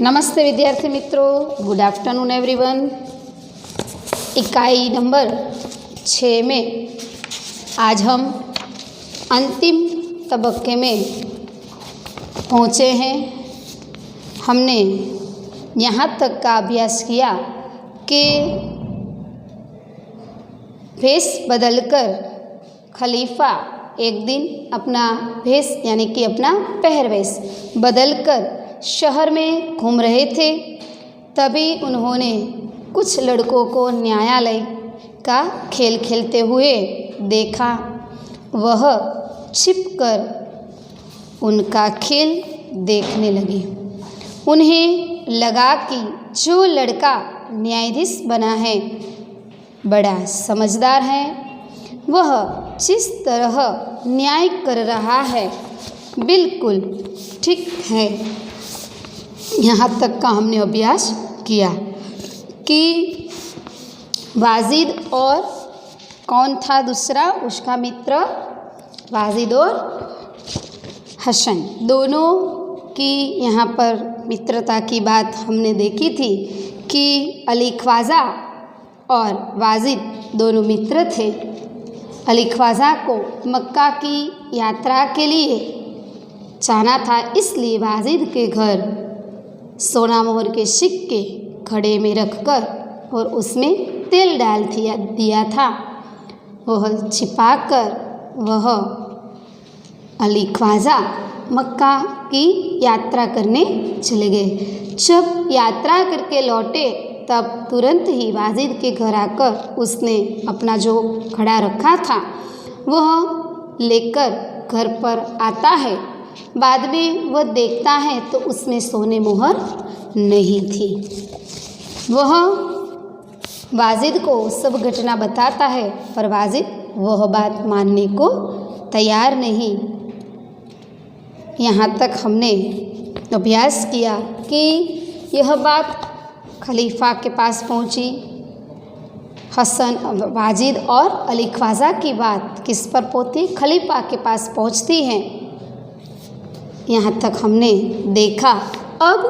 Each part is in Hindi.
नमस्ते विद्यार्थी मित्रों, गुड आफ्टरनून एवरीवन। इकाई नंबर 6 में आज हम अंतिम तबक्के में पहुँचे हैं। हमने यहाँ तक का अभ्यास किया कि भेष बदलकर खलीफा एक दिन अपना भेष यानी कि अपना पहरवेश बदलकर शहर में घूम रहे थे। तभी उन्होंने कुछ लड़कों को न्यायालय का खेल खेलते हुए देखा। वह छिपकर उनका खेल देखने लगे। उन्हें लगा कि जो लड़का न्यायाधीश बना है बड़ा समझदार है, वह जिस तरह न्याय कर रहा है बिल्कुल ठीक है। यहाँ तक का हमने अभ्यास किया कि वाजिद और कौन था दूसरा उसका मित्र, वाजिद और हसन, दोनों की यहाँ पर मित्रता की बात हमने देखी थी कि अली ख्वाजा और वाजिद दोनों मित्र थे। अली ख्वाजा को मक्का की यात्रा के लिए जाना था, इसलिए वाजिद के घर सोना मोहर के सिक्के घड़े में रखकर और उसमें तेल डाल दिया था। वह छिपाकर वह अली ख्वाजा मक्का की यात्रा करने चले गए। जब यात्रा करके लौटे तब तुरंत ही वाजिद के घर आकर उसने अपना जो घड़ा रखा था वह लेकर घर पर आता है। बाद में वह देखता है तो उसमें सोने मोहर नहीं थी। वह वाजिद को सब घटना बताता है, पर वाजिद वह बात मानने को तैयार नहीं। यहाँ तक हमने अभ्यास किया कि यह बात खलीफा के पास पहुँची। हसन, वाजिद और अली ख्वाजा की बात किस पर पहुँची? खलीफा के पास पहुँचती हैं। यहाँ तक हमने देखा। अब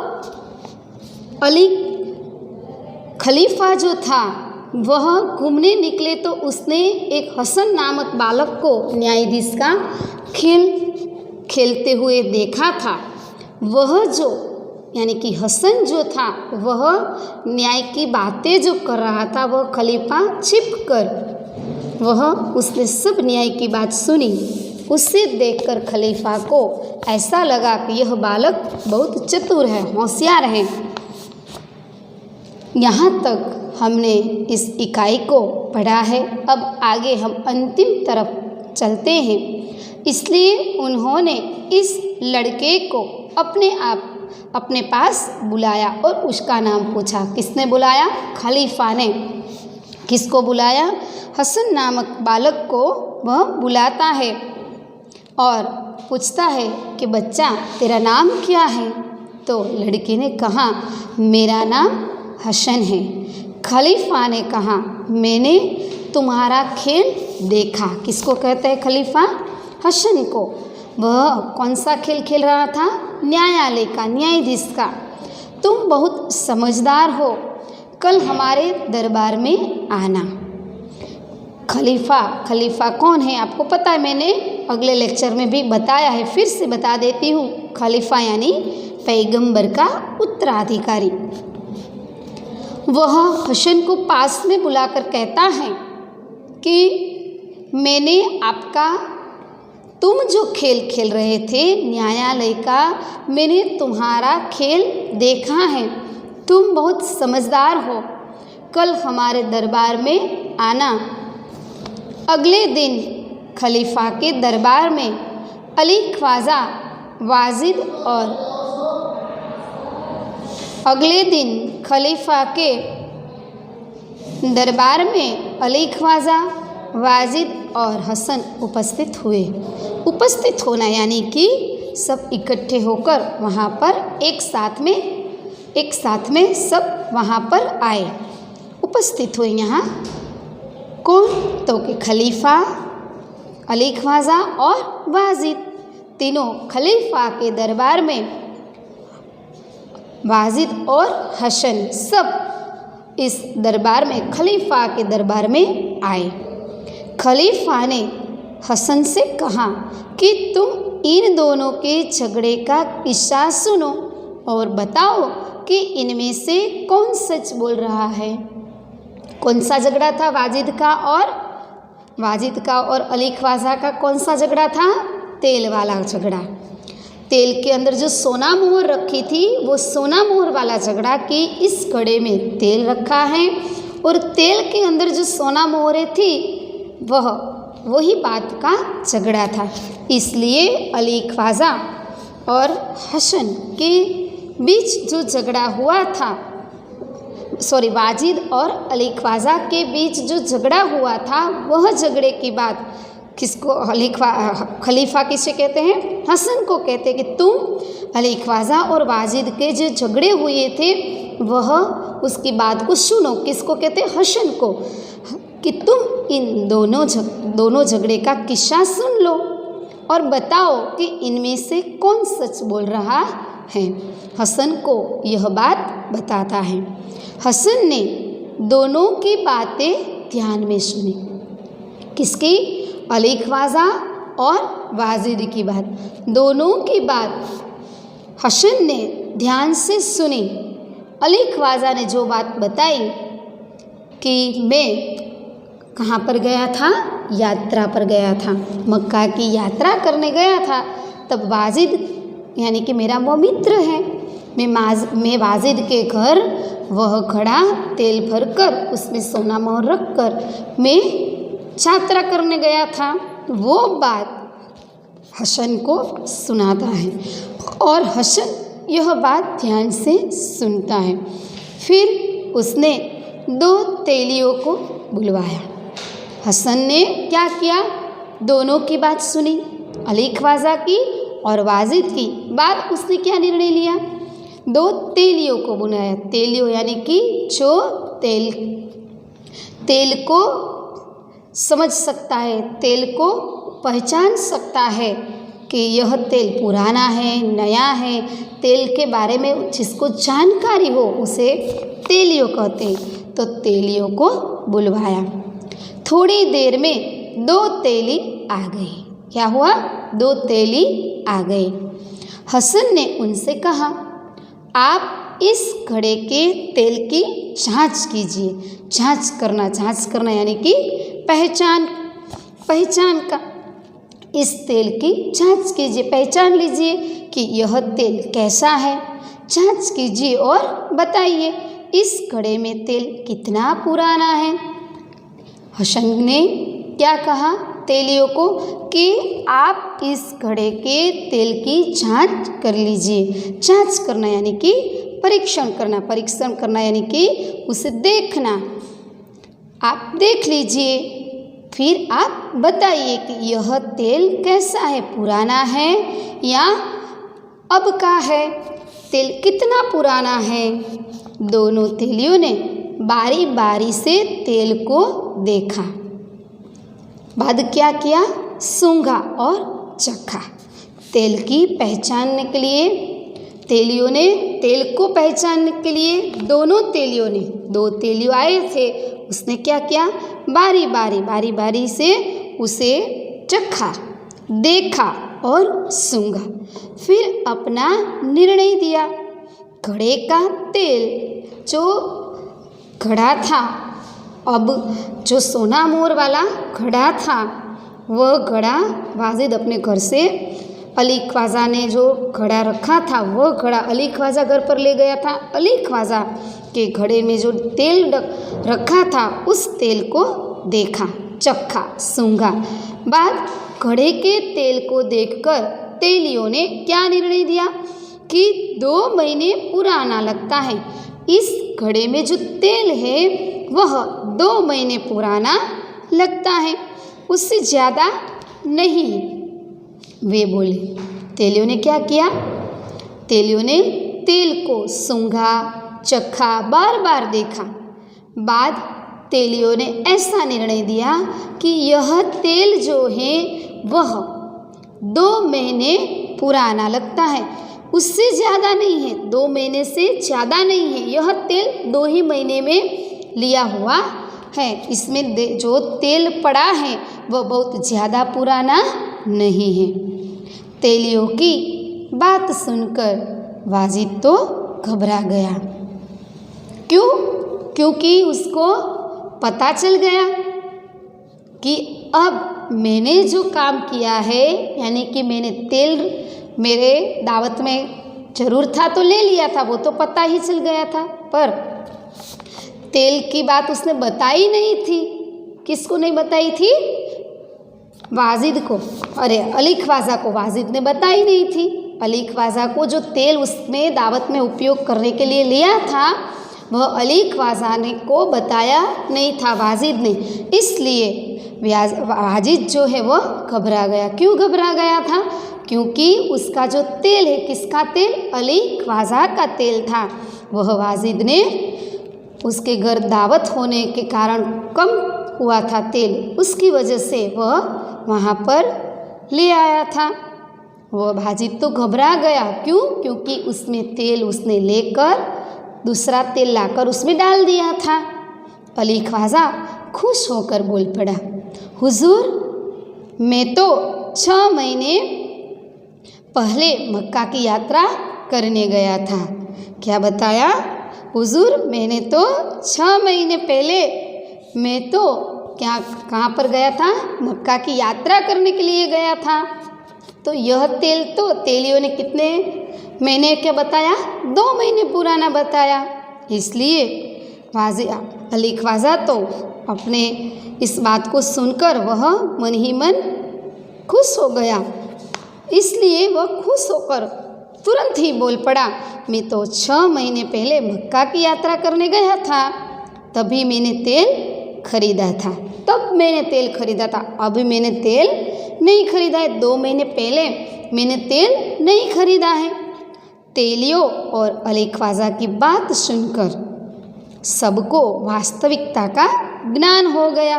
अली खलीफा जो था वह घूमने निकले तो उसने एक हसन नामक बालक को न्यायाधीश का खेल खेलते हुए देखा था। वह जो यानी कि हसन जो था वह न्याय की बातें जो कर रहा था, वह खलीफा छिपकर उसने सब न्याय की बात सुनी। उसे देखकर खलीफा को ऐसा लगा कि यह बालक बहुत चतुर है, होशियार है। यहाँ तक हमने इस इकाई को पढ़ा है। अब आगे हम अंतिम तरफ चलते हैं। इसलिए उन्होंने इस लड़के को अपने पास बुलाया और उसका नाम पूछा। किसने बुलाया? खलीफा ने। किसको बुलाया? हसन नामक बालक को वह बुलाता है और पूछता है कि बच्चा तेरा नाम क्या है? तो लड़के ने कहा मेरा नाम हसन है। खलीफा ने कहा मैंने तुम्हारा खेल देखा। किसको कहते हैं खलीफा? हसन को। वह कौन सा खेल खेल रहा था? न्यायालय का, न्यायाधीश का। तुम बहुत समझदार हो, कल हमारे दरबार में आना। खलीफा कौन है आपको पता है, मैंने अगले लेक्चर में भी बताया है, फिर से बता देती हूँ। खलीफा यानी पैगंबर का उत्तराधिकारी। वह हसन को पास में बुलाकर कहता है कि मैंने तुम जो खेल खेल रहे थे न्यायालय का, मैंने तुम्हारा खेल देखा है। तुम बहुत समझदार हो, कल हमारे दरबार में आना। अगले दिन खलीफा के दरबार में अली ख्वाजा, वाजिद और अगले दिन खलीफा के दरबार में अली ख्वाजा, वाजिद और हसन उपस्थित हुए। उपस्थित होना यानी कि सब इकट्ठे होकर वहाँ पर एक साथ में सब वहाँ पर आए, उपस्थित हुए। यहाँ कौन? तो कि खलीफा, अली ख्वाजा और वाजिद तीनों खलीफा के दरबार में वाजिद और हसन सब इस दरबार में खलीफा के दरबार में आए। खलीफा ने हसन से कहा कि तुम इन दोनों के झगड़े का किस्सा सुनो और बताओ कि इनमें से कौन सच बोल रहा है। कौन सा झगड़ा था वाजिद का और अली ख्वाजा का? कौन सा झगड़ा था? तेल वाला झगड़ा। तेल के अंदर जो सोना मोहर रखी थी वो सोना मोहर वाला झगड़ा कि इस घड़े में तेल रखा है और तेल के अंदर जो सोना मोहरें थी वही बात का झगड़ा था। इसलिए अली ख्वाजा और हसन के बीच जो झगड़ा हुआ था, वाजिद और अली ख्वाजा के बीच जो झगड़ा हुआ था, वह झगड़े की बात किसको खलीफा किसे कहते हैं? हसन को कहते हैं कि तुम अली ख्वाजा और वाजिद के जो झगड़े हुए थे वह उसकी बात को सुनो। किसको कहते हैं? हसन को, कि तुम इन दोनों झगड़े का किस्सा सुन लो और बताओ कि इनमें से कौन सच बोल रहा है। हसन को यह बात बताता है। हसन ने दोनों की बातें ध्यान में सुनी। किसकी? अली ख्वाजा और वाजिद की बात। दोनों की बात हसन ने ध्यान से सुनी। अली ख्वाजा ने जो बात बताई कि मैं कहाँ पर गया था? यात्रा पर गया था, मक्का की यात्रा करने गया था। तब वाजिद यानी कि मेरा वो मित्र है, मैं वाजिद के घर वह घड़ा तेल भरकर उसमें सोना मोहर रखकर मैं यात्रा करने गया था। वो बात हसन को सुनाता है और हसन यह बात ध्यान से सुनता है। फिर उसने दो तेलियों को बुलवाया। हसन ने क्या किया? दोनों की बात सुनी, अली ख्वाजा की और वाजिद की बात। उसने क्या निर्णय लिया? दो तेलियों को बुलाया। तेलियों यानी कि जो तेल को समझ सकता है, तेल को पहचान सकता है कि यह तेल पुराना है, नया है। तेल के बारे में जिसको जानकारी हो उसे तेलियों कहते हैं। तो तेलियों को बुलवाया। थोड़ी देर में दो तेली आ गए। क्या हुआ? दो तेली आ गए। हसन ने उनसे कहा, आप इस घड़े के तेल की जांच कीजिए। जांच करना यानी कि पहचान का इस तेल की जांच कीजिए, पहचान लीजिए कि यह तेल कैसा है। जांच कीजिए और बताइए इस घड़े में तेल कितना पुराना है। हसन ने क्या कहा तेलियों को कि आप इस घड़े के तेल की जांच कर लीजिए। जांच करना यानी कि परीक्षण करना यानी कि उसे देखना। आप देख लीजिए, फिर आप बताइए कि यह तेल कैसा है, पुराना है या अब का है, तेल कितना पुराना है। दोनों तेलियों ने बारी बारी से तेल को देखा, बाद क्या किया? सूंघा और चखा। तेल की पहचानने के लिए तेलियों ने तेल को पहचानने के लिए दो तेलियों आए थे। उसने क्या किया? बारी बारी से उसे चखा, देखा और सूंघा, फिर अपना निर्णय दिया। घड़े का तेल जो घड़ा था, अब जो सोना मोहर वाला घड़ा था, वह घड़ा वाजिद अपने घर से अली ख्वाजा ने जो घड़ा रखा था वह घड़ा अली ख्वाजा घर पर ले गया था। अली ख्वाजा के घड़े में जो तेल रखा था उस तेल को देखा, चखा, सूंघा। बाद घड़े के तेल को देखकर तेलियों ने क्या निर्णय दिया कि 2 महीने पुराना लगता है। इस घड़े में जो तेल है वह 2 महीने पुराना लगता है, उससे ज़्यादा नहीं। वे बोले। तेलियों ने क्या किया? तेलियों ने तेल को सूंघा, चखा, बार बार देखा। बाद तेलियों ने ऐसा निर्णय दिया कि यह तेल जो है वह 2 महीने पुराना लगता है। उससे ज़्यादा नहीं है, 2 महीने से ज़्यादा नहीं है। यह तेल 2 ही महीने में लिया हुआ है। इसमें जो तेल पड़ा है वह बहुत ज़्यादा पुराना नहीं है। तेलियों की बात सुनकर वाजिद तो घबरा गया। क्यों? क्योंकि उसको पता चल गया कि अब मैंने जो काम किया है, यानी कि मैंने तेल मेरे दावत में ज़रूर था तो ले लिया था, वो तो पता ही चल गया था, पर तेल की बात उसने बताई नहीं थी। किसको नहीं बताई थी? वाजिद को। अरे अली ख्वाजा को वाजिद ने बताई नहीं थी। अली ख्वाजा को जो तेल उसने दावत में उपयोग करने के लिए लिया था वह अली ख्वाजा ने को बताया नहीं था वाजिद ने। इसलिए वाजिद जो है वह घबरा गया। क्यों घबरा गया था? क्योंकि उसका जो तेल है, किसका तेल? अली ख्वाजा का तेल था। वह वाजिद ने उसके घर दावत होने के कारण कम हुआ था तेल, उसकी वजह से वह वहाँ पर ले आया था। वह वाजिद तो घबरा गया। क्यों? क्योंकि उसमें तेल उसने लेकर दूसरा तेल लाकर उसमें डाल दिया था। अली ख्वाजा खुश होकर बोल पड़ा, हुजूर मैं तो 6 महीने पहले मक्का की यात्रा करने गया था। क्या बताया? हुजूर मैंने तो 6 महीने पहले मैं तो कहाँ पर गया था? मक्का की यात्रा करने के लिए गया था। तो यह तेल तो तेलियों ने कितने महीने क्या बताया? 2 महीने पुराना बताया। इसलिए अली ख्वाजा तो अपने इस बात को सुनकर वह मन ही मन खुश हो गया। इसलिए वह खुश होकर तुरंत ही बोल पड़ा, मैं तो 6 महीने पहले मक्का की यात्रा करने गया था, तभी मैंने तेल खरीदा था। तब मैंने तेल खरीदा था, अभी मैंने तेल नहीं खरीदा है। 2 महीने पहले मैंने तेल नहीं खरीदा है। तेलियों और अली ख्वाजा की बात सुनकर सबको वास्तविकता का ज्ञान हो गया।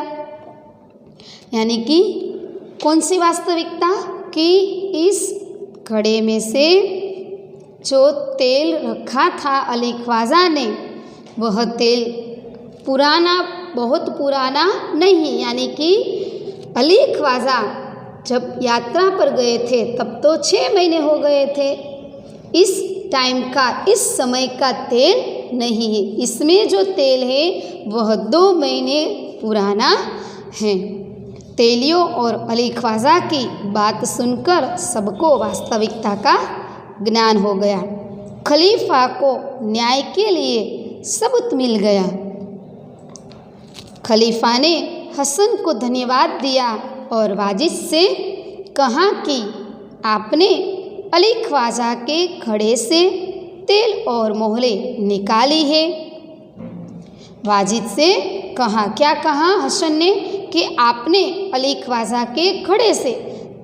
यानी कि कौन सी वास्तविकता? कि इस घड़े में से जो तेल रखा था अली ख्वाजा ने, वह तेल पुराना, बहुत पुराना नहीं। यानी कि अली ख्वाजा जब यात्रा पर गए थे तब तो 6 महीने हो गए थे। इस टाइम का, इस समय का तेल नहीं है। इसमें जो तेल है वह 2 महीने पुराना है। तेलियों और अली ख्वाजा की बात सुनकर सबको वास्तविकता का ज्ञान हो गया। खलीफा को न्याय के लिए सबूत मिल गया। खलीफा ने हसन को धन्यवाद दिया और वाजिद से कहा कि आपने अली ख्वाजा के घड़े से तेल और मोहरें निकाली है। वाजिद से कहा, क्या कहा हसन ने? कि आपने अली ख्वाजा के घड़े से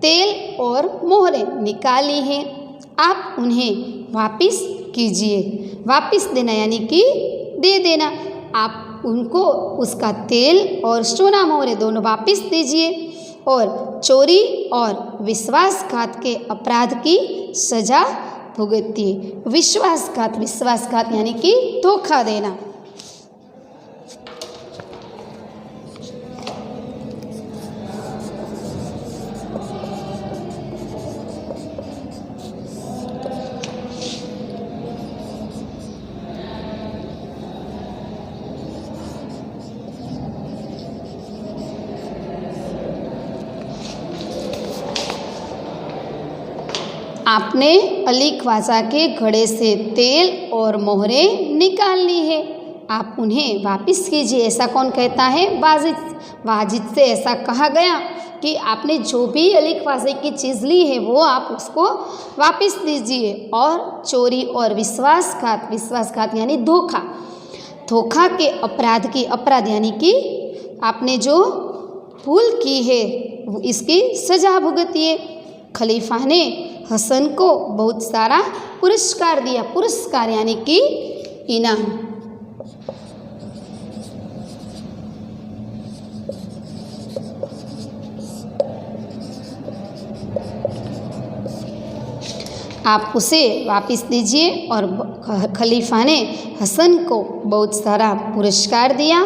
तेल और मोहरें निकाली हैं, आप उन्हें वापस कीजिए। वापस देना यानी कि दे देना। आप उनको उसका तेल और सोना मोहरें दोनों वापस दीजिए और चोरी और विश्वासघात के अपराध की सजा भुगतिए। विश्वासघात यानी कि धोखा देना। आपने अली ख्वाजा के घड़े से तेल और मोहरें निकाल ली है, आप उन्हें वापस कीजिए। ऐसा कौन कहता है? वाजिद से ऐसा कहा गया कि आपने जो भी अली ख्वाजा की चीज़ ली है वो आप उसको वापस दीजिए। और चोरी और विश्वासघात यानी धोखा के अपराध यानी कि आपने जो भूल की है इसकी सजा भुगतिए। खलीफा ने हसन को बहुत सारा पुरस्कार दिया। पुरस्कार यानी कि इनाम। आप उसे वापस दीजिए। और खलीफा ने हसन को बहुत सारा पुरस्कार दिया।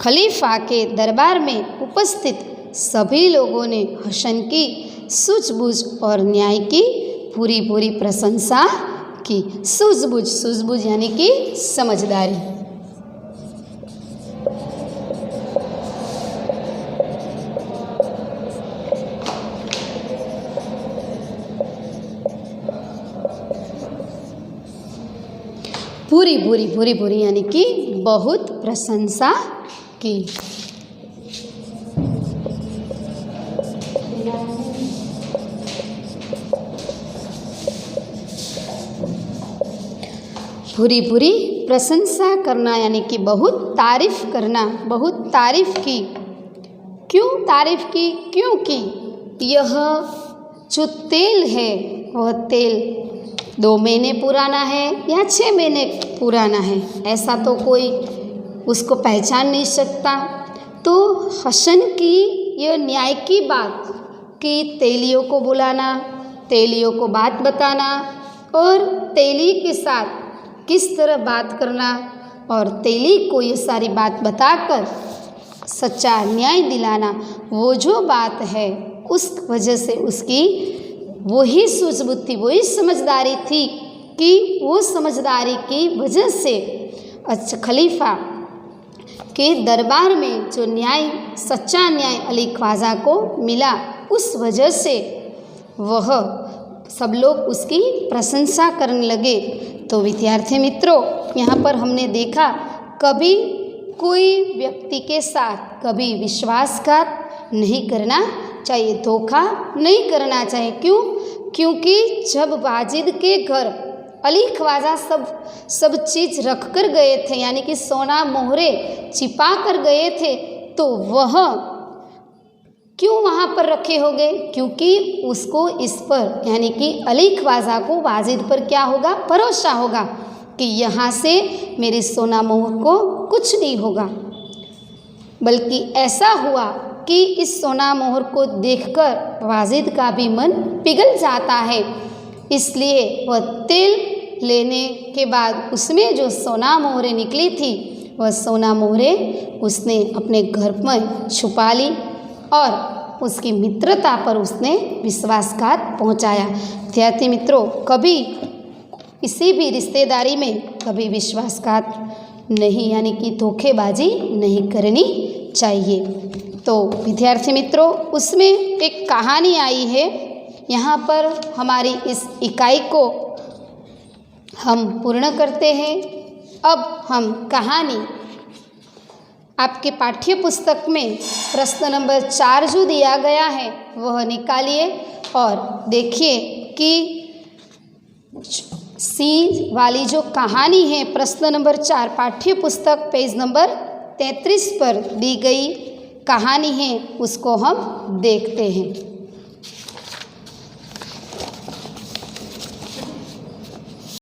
खलीफा के दरबार में उपस्थित सभी लोगों ने हसन की सूझबूझ और न्याय की पूरी पूरी प्रशंसा की। सूझबूझ यानी कि समझदारी। पूरी यानी कि बहुत प्रशंसा की। पूरी प्रशंसा करना यानी कि बहुत तारीफ करना, बहुत तारीफ की। क्यों तारीफ की? क्योंकि यह जो तेल है वह तेल 2 महीने पुराना है या 6 महीने पुराना है, ऐसा तो कोई उसको पहचान नहीं सकता। तो हसन की यह न्याय की बात कि तेलियों को बुलाना, तेलियों को बात बताना और तेली के साथ किस तरह बात करना और तेली को ये सारी बात बताकर सच्चा न्याय दिलाना, वो जो बात है उस वजह से उसकी वही सूझबूझ थी, वही समझदारी थी कि वो समझदारी की वजह से खलीफा के दरबार में जो न्याय, सच्चा न्याय अली ख्वाजा को मिला, उस वजह से वह सब लोग उसकी प्रशंसा करने लगे। तो विद्यार्थी मित्रों, यहाँ पर हमने देखा कभी कोई व्यक्ति के साथ कभी विश्वासघात नहीं करना चाहिए, धोखा नहीं करना चाहिए। क्यों? क्योंकि जब वाजिद के घर अली ख्वाजा सब चीज़ रख कर गए थे, यानी कि सोना मोहरे छिपा कर गए थे, तो वह क्यों वहाँ पर रखे हो गए? क्योंकि उसको इस पर यानी कि अली ख्वाजा को वाजिद पर क्या होगा? भरोसा होगा कि यहाँ से मेरे सोना मोहर को कुछ नहीं होगा। बल्कि ऐसा हुआ कि इस सोना मोहर को देखकर वाजिद का भी मन पिघल जाता है। इसलिए वह तेल लेने के बाद उसमें जो सोना मोहरें निकली थी, वह सोना मोहरें उसने अपने घर में छुपा ली और उसकी मित्रता पर उसने विश्वासघात पहुंचाया। विद्यार्थी मित्रों, कभी किसी भी रिश्तेदारी में कभी विश्वासघात नहीं, यानी कि धोखेबाजी नहीं करनी चाहिए। तो विद्यार्थी मित्रों, उसमें एक कहानी आई है। यहाँ पर हमारी इस इकाई को हम पूर्ण करते हैं। अब हम कहानी आपके पाठ्य पुस्तक में प्रश्न नंबर 4 जो दिया गया है वह निकालिए और देखिए कि सी वाली जो कहानी है प्रश्न नंबर 4 पाठ्य पुस्तक पेज नंबर 33 पर दी गई कहानी है, उसको हम देखते हैं।